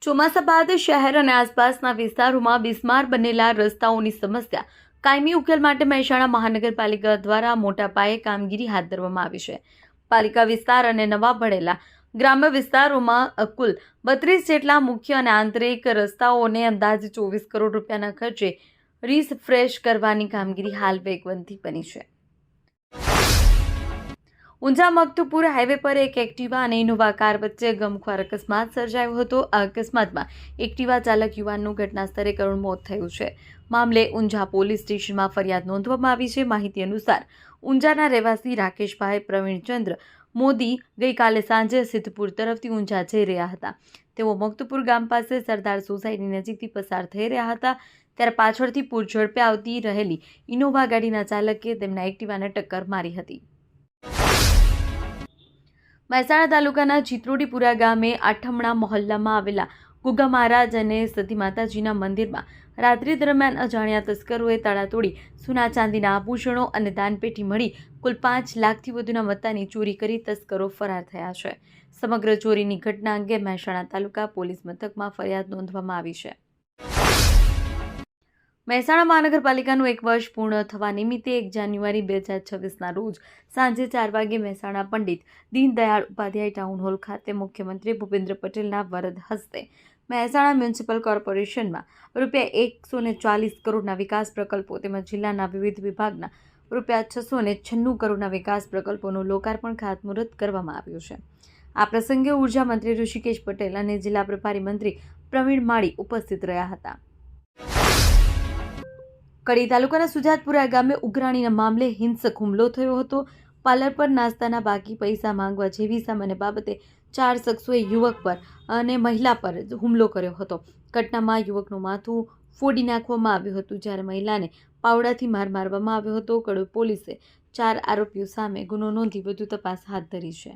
ચોમાસા બાદ શહેર અને આસપાસના વિસ્તારોમાં બિસ્માર બનેલા રસ્તાઓની સમસ્યા કાયમી ઉકેલ માટે મહેસાણા મહાનગરપાલિકા દ્વારા મોટા પાયે કામગીરી હાથ ધરવામાં આવી છે. પાલિકા વિસ્તાર અને નવા ભણેલા ગ્રામ્ય વિસ્તારોમાં કુલ 32 જેટલા મુખ્ય અને આંતરિક રસ્તાઓને અંદાજે 24 કરોડ રૂપિયાના ખર્ચે રીફ્રેશ કરવાની કામગીરી હાલ વેગવંતી બની છે. ઊંઝા મકતુપુર હાઈવે પર એક એક્ટિવા અને ઇનોવા કાર વચ્ચે ગમખ્વાર અકસ્માત સર્જાયો હતો. આ અકસ્માતમાં એક્ટિવા ચાલક યુવાનનું ઘટના સ્થળે કરુણ મોત થયું છે. મામલે ઊંઝા પોલીસ સ્ટેશનમાં ફરિયાદ નોંધવામાં આવી છે. માહિતી અનુસાર ઊંઝાના રહેવાસી રાકેશભાઈ પ્રવીણચંદ્ર મોદી ગઈકાલે સાંજે સિદ્ધપુર તરફથી ઊંઝા જઈ રહ્યા હતા. તેઓ મકતુપુર ગામ પાસે સરદાર સોસાયટી નજીકથી પસાર થઈ રહ્યા હતા ત્યારે પાછળથી પૂર ઝડપે આવતી રહેલી ઇનોવા ગાડીના ચાલકે તેમના એક્ટિવાને ટક્કર મારી હતી. મહેસાણા તાલુકાના ચિત્રોડીપુરા ગામે આઠમણા મહોલ્લામાં આવેલા ગુગા મહારાજ અને સતી માતાજીના મંદિરમાં રાત્રિ દરમિયાન અજાણ્યા તસ્કરોએ તાળા તોડી સોના ચાંદીના આભૂષણો અને દાનપેટી મળી કુલ 5 લાખથી વધુના મત્તાની ચોરી કરી તસ્કરો ફરાર થયા છે. સમગ્ર ચોરીની ઘટના અંગે મહેસાણા તાલુકા પોલીસ મથકમાં ફરિયાદ નોંધવામાં આવી છે. મહેસાણા મહાનગરપાલિકાનું 1 વર્ષ પૂર્ણ થવા નિમિત્તે 1 જાન્યુઆરી 2026ના રોજ સાંજે 4 વાગે મહેસાણા પંડિત દીનદયાળ ઉપાધ્યાય ટાઉન હોલ ખાતે મુખ્યમંત્રી ભૂપેન્દ્ર પટેલના વરદ હસ્તે મહેસાણા મ્યુનિસિપલ કોર્પોરેશનમાં ₹140 કરોડના વિકાસ પ્રકલ્પો તેમજ જિલ્લાના વિવિધ વિભાગના ₹696 કરોડના વિકાસ પ્રકલ્પોનું લોકાર્પણ ખાતમુહૂર્ત કરવામાં આવ્યું છે. આ પ્રસંગે ઉર્જા મંત્રી ઋષિકેશ પટેલ અને જિલ્લા પ્રભારી મંત્રી પ્રવીણ માળી ઉપસ્થિત રહ્યા હતા. કડી તાલુકાના સુજાતપુરા ગામે ઉઘરાણીના મામલે હિંસક હુમલો થયો હતો. પાર્લર પર નાસ્તાના બાકી પૈસા માંગવા જેવી સામાન્ય બાબતે 4 શખ્સોએ યુવક પર અને મહિલા પર હુમલો કર્યો હતો. ઘટનામાં યુવકનું માથું ફોડી નાખવામાં આવ્યું હતું જ્યારે મહિલાને પાવડાથી માર મારવામાં આવ્યો હતો. કડી પોલીસે 4 આરોપીઓ સામે ગુનો નોંધી વધુ તપાસ હાથ ધરી છે.